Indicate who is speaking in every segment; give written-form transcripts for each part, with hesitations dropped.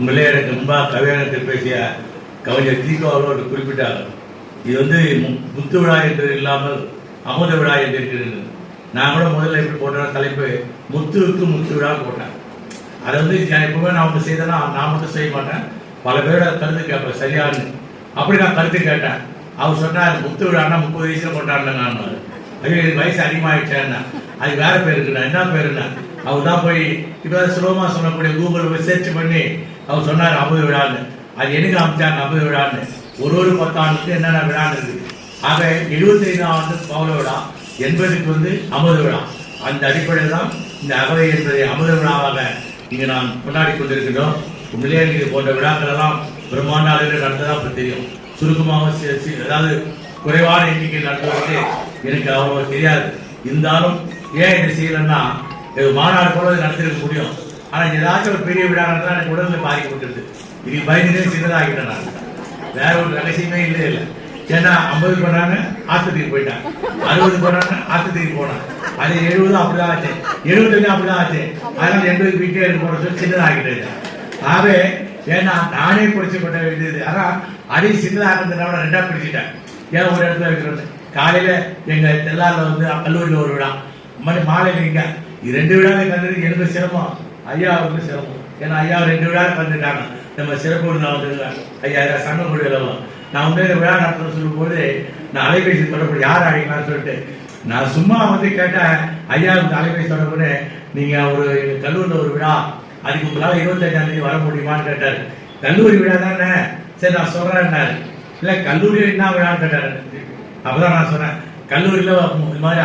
Speaker 1: உங்களே எனக்கு முன்பாக கவியரங்கத்தில் பேசிய கவிஞர் தீகோ அவர்களோடு குறிப்பிட்டார். இது முத்து விழா என்று இல்லாமல் அமுத விழா என்று இருக்கிறது. நான் கூட முதல்ல எப்படி போட்ட தலைப்பு முத்துவுக்கு முத்து விழா போட்டேன். அதை நான் எப்பவுமே நான் ஒன்று செய்தேன்னா நான் மட்டும் செய்ய மாட்டேன், பல பேரோட கருத்து கேட்பேன் சரியானு. அப்படி நான் கருத்து கேட்டேன். அவர் சொன்னார் முத்து விழான்னா 30 வயசுல கொண்டாடினேன். நான் ஐயோ எனக்கு வயசு அதிகமாகிடுச்சேன்னா அது வேற பேர் இருக்குண்ணா, என்ன பேருண்ணா? அவர் தான் போய் இப்போ சுலபமாக சொல்லக்கூடிய கூகுள் போய் சர்ச் பண்ணி அவர் சொன்னார் அமுத விழான்னு. அது எனக்கு அமைச்சாங்க அமுத விழான்னு. ஒரு 10 ஆண்டுக்கு என்னென்ன விழான்னு இருக்குது. ஆக 75ஆம் பவள விழா, 80க்கு அமுத விழா. அந்த அடிப்படையில் தான் இந்த அகவை என்பதை அமுத விழாவாக இங்கே நாம் கொண்டாடி கொண்டிருக்கிறோம். உண்மையிலே இது போன்ற விழாக்கள் எல்லாம் பிரம்மாண்ட அளவில் நடந்ததா இப்போ தெரியும். சுருக்கமாக அதாவது குறைவான எண்ணிக்கையில் நடத்துவது எனக்கு அவ்வளோ தெரியாது. இருந்தாலும் ஏன் இதை செய்யலைன்னா மாநாடு போல நடத்திருக்க முடியும். ஆனால் ஏதாச்சும் ஒரு பெரிய விழா நடந்தால் எனக்கு உடலில் பாதிக்கப்பட்டிருது. இது பயந்துனே சின்னதாகிட்டேன். நான் வேற ஒரு ரகசியமே இல்லை. ஏன்னா 50 பண்ணாங்க ஆஸ்பத்திரிக்கு போயிட்டாங்க, 60 பண்ணாங்க ஆஸ்பத்திரிக்கு போனாங்க, அது 70 அப்படிதான் ஆச்சு, 75 அப்படிதான் ஆச்சு. அதனால 80 வீட்டே போட சொல்லி சின்னதாகிட்டேன். ஆகவே ஏன்னா நானே பிடிச்சப்பட்ட வேண்டியது. ஆனால் அதே சின்னதாக ரெண்டா பிடிச்சிட்டேன். ஏன் ஒரு இடத்துல வைக்கிறது, காலையில எங்க தெல்லாரில் கல்லூரியில் ஒரு விழா, மாலையில் இங்க 2 விழாவை கண்டது எனக்கு சிரமம், ஐயா அவருக்கு சிரமம். ஏன்னா ஐயா 2 விழா கண்டுட்டாங்க. நம்ம சிறப்பு விழா ஐயா சங்கம் முடியலாம். நான் விழா நடத்தணும்னு சொல்லும்போது நான் அலைபேசி தொடர்பு யார் அழைக்கலாம்னு சொல்லிட்டு நான் சும்மா கேட்டேன். ஐயாவுக்கு அலைபேசி தொடர்புன்னு நீங்க ஒரு கல்லூரியில் ஒரு விழா, அதுக்கு உங்களால் 25ஆம் தேதி வர முடியுமான்னு கேட்டார். கல்லூரி விழா தானே, சரி நான் சொல்றேன்னாரு. இல்லை கல்லூரியில் என்ன விழான்னு கேட்டாரு. அப்பதான் நான் சொன்னேன் கல்லூரியில் இது மாதிரி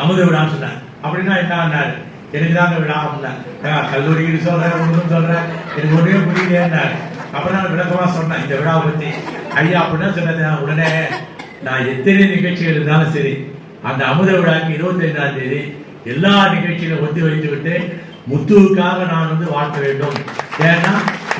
Speaker 1: அமுத விழான்னு சொன்னேன். அப்படின்னா என்னன்னாரு, எனக்கு தான் அந்த விழா அப்படின்னா கல்லூரிக்கு சொல்றேன் ஒன்றும் சொல்றேன் எனக்கு ஒன்றுமே புரியலையாரு. அப்புறம் நான் விளக்கமா சொன்னேன் இந்த விழாவை பத்தி. ஐயா அப்படின்னா சொன்னது உடனே நான் எத்தனை நிகழ்ச்சிகள் இருந்தாலும் சரி அந்த அமுத விழாக்கு 25ஆம் தேதி எல்லா நிகழ்ச்சியிலும் ஒத்தி வைத்து விட்டு முத்துவுக்காக நான் வாழ்த்த வேண்டும். ஏன்னா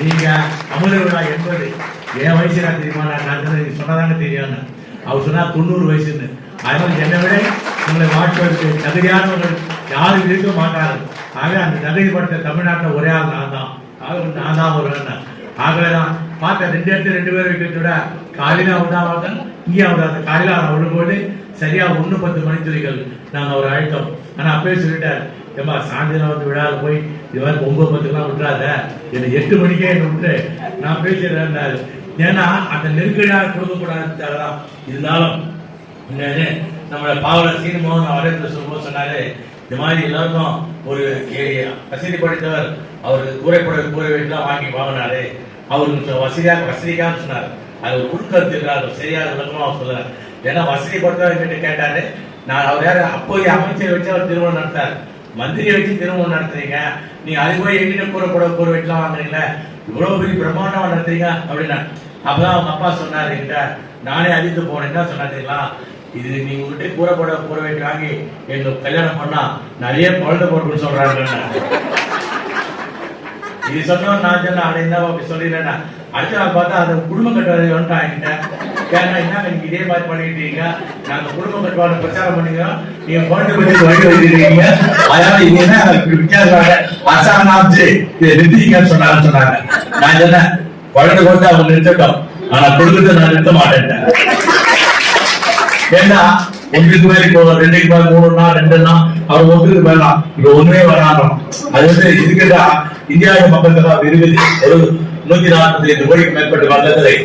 Speaker 1: நீங்க அமுத விழா என்பது என் வயசு நான் தெரியுமா, நான் சொன்னதாங்க தெரியும். அவர் சொன்னா 90 வயசுன்னு. அதனால என்னை விட உங்களை வாழ்த்துவதற்கு தகுதியானவர்கள் யாரும் இருக்க மாட்டார்கள். ஆகவே அந்த தகுதிப்படுத்த தமிழ்நாட்டில் ஒரே ஆள் நான் தான். நான் தான் வருவேன். ஆகவேதான் பார்த்த 2 இடத்துல 2 பேர் வைக்கிறத காலையில அவதாவாங்க இங்கே அவராது. காலையில அவர் விடும்போது சரியா 1:10 மணித்துறைகள் நாங்கள் அவர் அழைத்தோம். ஆனா அப்பவே சொல்லிட்டார், ஏமா சாயந்தரம் விழாவில் போய் இது மாதிரி 9:10க்கெல்லாம் விட்டுறாத, என்னை 8 மணிக்கே என்ன விட்டு நான் பேசிடுறேன். ஏன்னா அந்த நெருக்கடியாக கொடுக்கக்கூடாதுதான். இருந்தாலும் நம்மளோட பாவலர் சீனிமோகன் அவரே சொல்லும்போது சொன்னாரு, இந்த மாதிரி எல்லாருக்கும் ஒரு வசதி படித்தவர் அவருக்கு கூரை வீட்டுலாம் வாங்கி வாங்கினாரு, அவருக்கு வசதிக்கான்னு சொன்னார். அது ஒரு உட்கருத்து இருக்கிறார், சரியான விளக்கமா அவர் சொல்லுறாரு. ஏன்னா வசதி படுத்தவர் கிட்ட கேட்டாரு, நான் அவர் யாரு அப்போதைய அமைச்சரை வச்சு அவர் திருமணம் நடத்தார், மந்திரியை வச்சு திருமணம் நடத்துறீங்க, நீங்க அது போய் எங்கிட்ட கூரை வீட்டுலாம் வாங்குறீங்களா, இவ்வளவு பெரிய பிரம்மாண்டமா நடத்துறீங்க அப்படின்னா. அப்பதான் அவங்க அப்பா சொன்னாரு என்கிட்ட, நானே அதிர்ந்து போனேன். என்ன சொன்னாருங்களா, இது நீங்க உங்ககிட்ட கூரை வீட்டு வாங்கி எங்க கல்யாணம் பண்ணா நிறைய குழந்தை போட்டுன்னு சொல்றாங்க. இது சொன்னோம் நான் சொன்னேன் அப்படின்னா அப்படி சொல்லிடுறேன்னா. அடுத்த நாள் பார்த்தா அந்த குடும்ப கட்டுவாதை வந்துட்டான் என்கிட்ட. கேட்டா என்ன நீங்க இதே மாதிரி பண்ணிட்டு இருக்கீங்க, நாங்க குடும்ப கட்டுவாட பிரச்சாரம் பண்ணிக்கிறோம், நீங்க குழந்தை பற்றி வழி வச்சிருக்கீங்க, அதனால இது என்ன வித்தியாசமாக அசாமாச்சு நிறுத்திக்கன்னு சொன்னாங்க. நான் சொன்னேன் குழந்தை கொடுத்து அவங்க நிறுத்தட்டும், ஆனா கொடுக்கறது நான் நிறுத்த மாட்டேன். ஏன்னா 1க்கு மேல இப்போ 2க்கு மேல 3னா 2னா அவர் 1க்கு மேலாம் இப்ப ஒண்ணுமே வரானோம். அது இதுக்குதா இந்தியாவின் மக்கள் தொகை 145 கோடிக்கு மேற்பட்ட மக்கள் தொகை.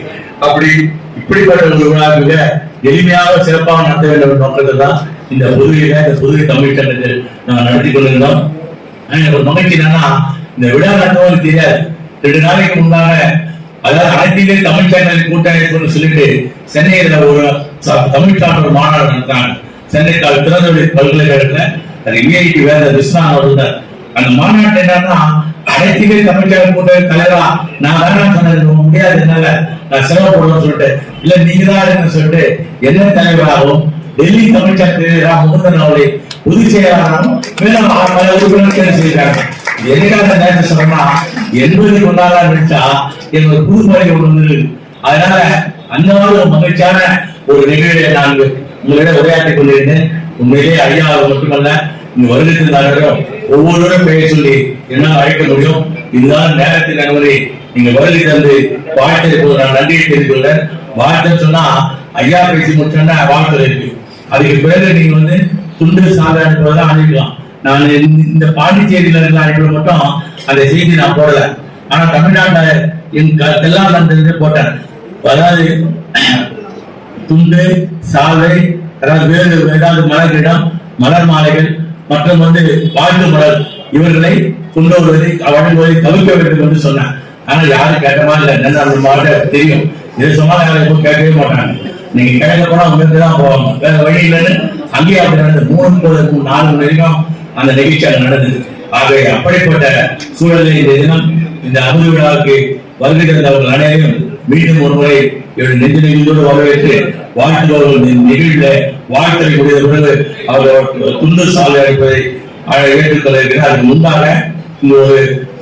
Speaker 1: அப்படி இப்படிப்பட்ட ஒரு விழாவுக்கு எளிமையாக சிறப்பாக நடத்த வேண்டும் நோக்கத்தில் தான் இந்த புதுவை தமிழ் சங்கத்தில் நாங்கள் நடத்தி கொண்டிருந்தோம். ஒரு மகிழ்ச்சி என்னன்னா, இந்த விழா நடத்துவது தெரியாது. 2 நாளைக்கு முன்னாக அதாவது அனைத்திலே தமிழ் சேனல் கூட்டணி சொல்லிட்டு சென்னையில ஒரு தமிழ் சான்றோர் மாநாடு நடத்தாங்க. சென்னை திறந்தவெளி பல்கலைக்கழகத்துல அது விஐடி வேற விஸ்வநாத் அவர்கள். அந்த மாநாட்டு என்னன்னா அனைத்திலே தமிழ் சேனல் கூட்டணி தலைவரா நான் வேணாம் சொன்னது முடியாதுனால நான் சிரமப்படுவேன்னு சொல்லிட்டு, இல்ல நீங்க தான் சொல்லிட்டு என்ன தலைவராகவும் டெல்லி தமிழ் சேனல் முகுந்தன் அவர்களை பொதுச் செயலாளராகவும் மேலும் உறுப்பினர் செய்திருக்காங்க. எதுக்காக நேரத்தை சொன்னா 80 கொண்டாடா நினைச்சா எனக்கு ஒரு புது பழகி ஒன்று. அதனால அந்த மாதிரி மகிழ்ச்சியான ஒரு நிகழ்வை நான் உங்களிடம் உரையாற்றிக் கொண்டிருந்தேன். உண்மையிலே ஐயா மட்டுமல்ல, இங்க வருடத்தில் ஒவ்வொருவரும் பெயர் சொல்லி என்னால் அழைக்க முடியும். இதுதான் நேரத்தின் அனுமதி நீங்க வருகை தந்து வாழ்த்து நான் நன்றியை தெரிவித்துள்ள வாழ்த்து சொன்னா ஐயா பேசி முடிச்சோன்னா வாழ்த்து இருக்கு. அதுக்கு பிறகு நீங்க வந்து துண்டு சாலை அனுப்புவதான் அனுப்பிக்கலாம். நான் இந்த பாண்டிச்சேரியில இருந்த அனுப்பி மட்டும் அந்த செய்தி நான் போடல. ஆனா தமிழ்நாட்டில் என் எல்லாம் நான் போட்டேன். அதாவது துண்டு சாலை, அதாவது வேறு ஏதாவது மலர்களிடம் மலர் மாலைகள் மற்றும் வந்து வாழ்த்து மலர் இவர்களை கொண்டு வருவதை வழங்குவதை தவிர்க்க வேண்டும் என்று சொன்னேன். ஆனா யாரும் கேட்ட மாதிரி இல்லை. அந்த மாவட்ட தெரியும், இதை சொன்னாலும் யாரும் எப்போ கேட்கவே மாட்டாங்க. நீங்க கேட்க போனா அவங்க தான் போவாங்க, வேற வழி இல்லைன்னு அங்கேயே அப்படி நடந்தது. 3 4 மணி வரைக்கும் அந்த நிகழ்ச்சி அங்க நடந்தது. ஆகவே அப்படிப்பட்ட சூழலில் இந்த தினம் இந்த அமுது விழாவுக்கு வருகை தந்தவர்கள் அனைவரும் மீண்டும் ஒரு முறை நெஞ்சோடு வரவேற்று வாழ்த்துபவர்கள் நிகழ்வுல வாழ்த்தலை கூடிய பிறகு அவர்கள் துண்டு சாலை அளிப்பதை ஏற்றுக்கொள்ள இருக்கிறார். அதுக்கு முன்பாக இங்க ஒரு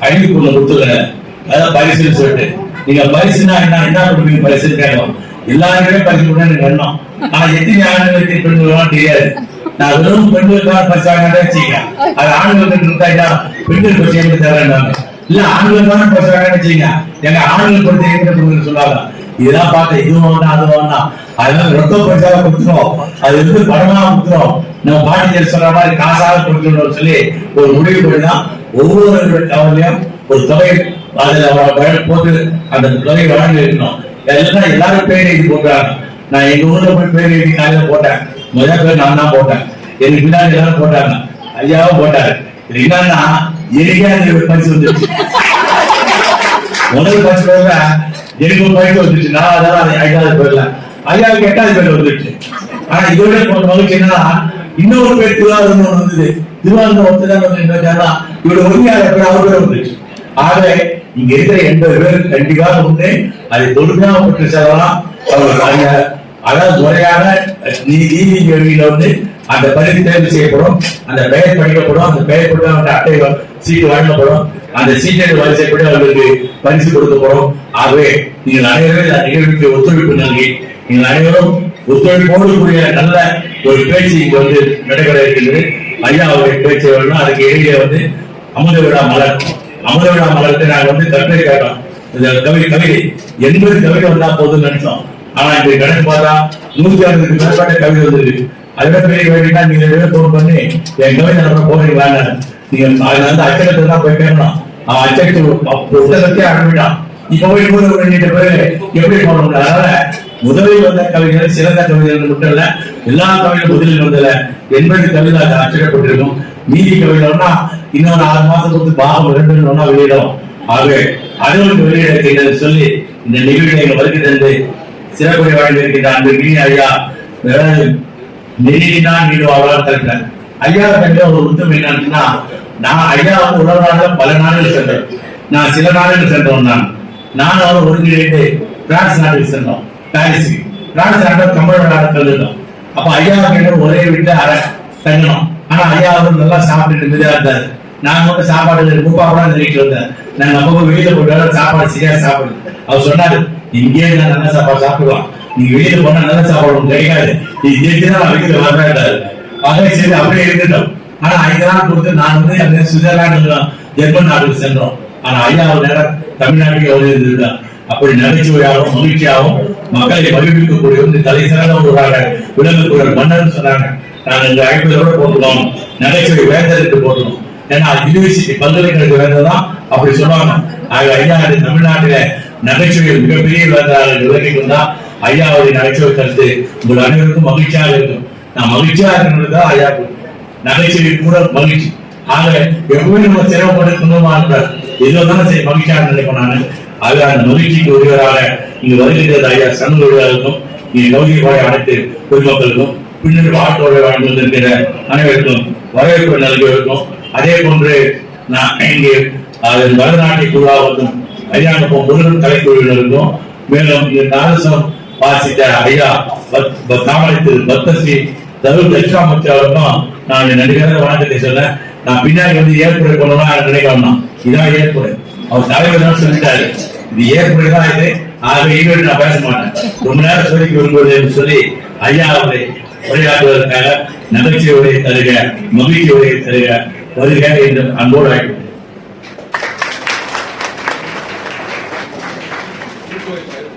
Speaker 1: அறிவிப்பு ஒண்ணு கொடுத்துருக்க, அதாவது பரிசுன்னு சொல்லிட்டு. நீங்க பரிசுனா என்ன கொடுப்பீங்க? பரிசு கேட்கலாம், எல்லாருமே பரிசு கொடுத்தா எனக்கு எண்ணம். ஆனா எத்தனை ஆண்களுக்கு பெண்களும் தெரியாது. நான் வெறும் பெண்களுக்கான பரிசு வாங்கினா வச்சுக்கேன், அது ஆண்களுக்கு கொடுத்தா பெண்கள் பரிசு எனக்கு தரேன். இல்ல ஆண்களுக்கான பரிசு வாங்கினா வச்சுக்கீங்க, எங்க ஆண்கள் பரிசு எங்க சொல்லாங்க. இதெல்லாம் பார்த்து இதுவும் வேணா அது வேணா, அதெல்லாம் ரொக்க பரிசாக கொடுத்துரும், அது வந்து பணமாக கொடுத்துரும், நம்ம பாண்டிச்சேரி சொல்ற மாதிரி காசாக கொடுத்துரும் சொல்லி ஒரு முடிவு பண்ணிதான் ஒவ்வொரு கவலையும் ஒரு தொகை அதுல போட்டு அந்த தொகை வழங்கி இருக்கணும். எல்லாம் எல்லாரும் பேர் எழுதி போட்டாங்க. நான் எங்க ஊர்ல போய் பேர் எழுதி காலையில போட்டேன். முதல் பேர் நான் தான் போட்டேன், எனக்கு பின்னாடி எல்லாரும் போட்டாங்க, ஐயாவும் போட்டாரு. இது என்னன்னா எனக்கே பரிசு வந்துருச்சு. முதல் பரிசு எனக்கு ஒரு பரிசு வந்துருச்சு. நான் அதெல்லாம் 5வது பேர்ல, ஐயாவுக்கு 8வது பேர் வந்துருச்சு. ஆனா இதோட மகிழ்ச்சி என்னன்னா இன்னொரு பேர் திருவாரூர் வந்தது. திருவாரூர் ஒருத்ததான் இவரு ஒருங்கியாளர் அவர் பேர் வந்துருச்சு. ஆகவே இங்க இருக்கிற 80 பேர் கண்டிப்பாக உண்டு. அதை தொழுமையாக பெற்று செல்லலாம். அதாவது முறையான நீதிபதியில வந்து அந்த பரிசு தேர்வு செய்யப்படும், அந்த பெயர் படிக்கப்படும், அந்த பெயர் படி அவங்க அட்டை சீட்டு வழங்கப்படும், அந்த சீட்டை வரிசைப்படி அவர்களுக்கு பரிசு கொடுக்கப்படும். ஆகவே நீங்கள் அனைவரும் நிகழ்வுக்கு ஒத்துழைப்பு நல்கி நீங்கள் அனைவரும் ஒத்துழைப்போடு கூடிய நல்ல ஒரு பேச்சு இங்க வந்து நடைபெற இருக்கின்றது. ஐயா அவருடைய பேச்சு வேணும். அதுக்கு இடையே வந்து அமுத விழா மலர், அமுத விழா மலருக்கு நாங்கள் வந்து கட்டுரை கேட்டோம். இந்த கவிதை 80 கவிதை வந்தா போதும் நினைச்சோம். ஆனா இந்த கணக்கு பார்த்தா 160க்கு மேற்பட்ட கவிதை வந்துருக்கு. அதோட பெரிய வேண்டினா நீங்க 2 பேரும் போன் பண்ணி என் கவிதை நம்ம போறீங்களா, நீங்க அதுல வந்து அச்சகத்தை தான் போய் கேட்கணும். அவன் அச்சகத்தை புத்தகத்தையே அனுப்பிட்டான். இப்ப போய் 100 பேரு எப்படி போடணும்? அதனால முதலில் வந்த கவிதைகள் சிறந்த கவிதைகள் மட்டும் இல்ல, எல்லா கவிதையும் முதலில் வந்ததுல 80 கவிதை அச்சிடப்பட்டிருக்கும். மீதி கவிதைன்னா இன்னொரு 6 மாசம் கொடுத்து பாகம் 2 வெளியிடும். ஆகவே அதுவும் வெளியிட சொல்லி இந்த நிகழ்ச்சியை வருகை தந்து சிறப்புரை வாழ்ந்திருக்கின்ற அந்த ஐயா நெறினா நீடுவார்களால் தருகிறேன். ஐயா கண்ட ஒரு உத்தம் என்னன்னா, நான் ஐயா வந்து உலக நாடுல பல நாடுகள் சென்றேன். நான் சில நாடுகள் சென்றோம். நான் அவர் ஒருங்கிணைந்து பிரான்ஸ் நாட்டுக்கு சென்றோம், பாரிஸ். பிரான்ஸ் நாட்டில் கம்பள நாடு கலந்துட்டோம். அப்ப ஐயா கிட்ட ஒரே வீட்டுல அரை தங்கணும். ஆனா ஐயா அவர் நல்லா சாப்பிட்டு மிதா இருந்தாரு. நான் மட்டும் சாப்பாடு 30 கூட இந்த வீட்டுல இருந்தேன். நாங்க அப்போ வெளியில போட்டு சாப்பாடு சரியா சாப்பிடு. அவர் சொன்னாரு, இங்கேயே நான் நல்ல சாப்பாடு சாப்பிடுவான், நீங்க வெளியில போனா நல்ல சாப்பாடு கிடைக்காது, நீ தெரிஞ்சுதான் வீட்டுல வர்றாரு. ஆகவே சரி அப்படியே இருந்துட்டோம். ஆனா 5 நாள் கொடுத்து நான் வந்து அந்த சுவிட்சர்லாந்து ஜெர்மன் நாட்டுக்கு சென்றோம். ஆனா ஐயா ஒரு நேரம் தமிழ்நாட்டுக்கு அவர் இருந்திருந்தார். அப்படி நகைச்சுவையாகவும் மகிழ்ச்சியாகவும் மக்களை மகிழ்விக்கக்கூடிய வந்து தலை சிறந்த ஒருவராக விளங்கக்கூடிய மன்னர் சொன்னாங்க. நாங்கள் இந்த 50 போட்டுக்கோம், நகைச்சுவை வேந்தருக்கு போட்டோம். ஏன்னா யூனிவர்சிட்டி பல்கலைக்கழக வேந்ததான் அப்படி சொல்லுவாங்க. ஆக ஐயா தமிழ்நாட்டில நகைச்சுவை மிகப்பெரிய வேந்தராக விளங்கி கொண்டா ஐயாவுடைய நகைச்சுவை கருத்து உங்கள் அனைவருக்கும் மகிழ்ச்சியாக இருக்கும். நான் மகிழ்ச்சியா இருக்கிறதுதான் ஐயா நகைச்சுவை கூட மகிழ்ச்சி. ஆக எப்பவுமே நம்ம சிரமப்பட்டு துன்பமா இருக்கிறார், எதுவும் சரி மகிழ்ச்சியாக நினைப்போம். நான் ஆக அந்த மகிழ்ச்சிக்கு உரியவராக இங்கு வருகின்றது ஐயா சண்முகர்களுக்கும் இங்கு கௌரவ அனைத்து பொதுமக்களுக்கும் பின்னணி வாழ்க்கை வாழ்ந்து வந்திருக்கிற அனைவருக்கும் வரவேற்பு நல்கியிருக்கும். அதே போன்று நான் இங்கே பரதநாட்டிய குழுவாகவும் ஐயாங்க முருகன் கலைக்குழுவினருக்கும், மேலும் இந்த நாரசம் வாசித்த ஐயா காமராஜர் பக்தஸ்ரீ தருள் தட்சிணாமூர்த்தி அவருக்கும் நான் நடிகர வணக்கத்தை சொன்னேன். நான் பின்னாடி வந்து ஏற்புரை கொள்ளலாம் நினைக்கலாம். இதான் ஏற்புரை, அவர் தலைவர் தான் சொல்லிட்டாரு, இது ஏற்புரை தான். இது ஆகவே ஈடுபட்டு நான் பேச மாட்டேன், ரொம்ப நேரம் சொல்லிக்கு வரும்போது என்று சொல்லி ஐயா அவரை உரையாற்றுவதற்காக நகைச்சுவை உரையை தருக, மகிழ்ச்சி உரையை தருக, வருக என்று அன்போடு ஆகிவிட்டேன்.
Speaker 2: போயிருக்காரு.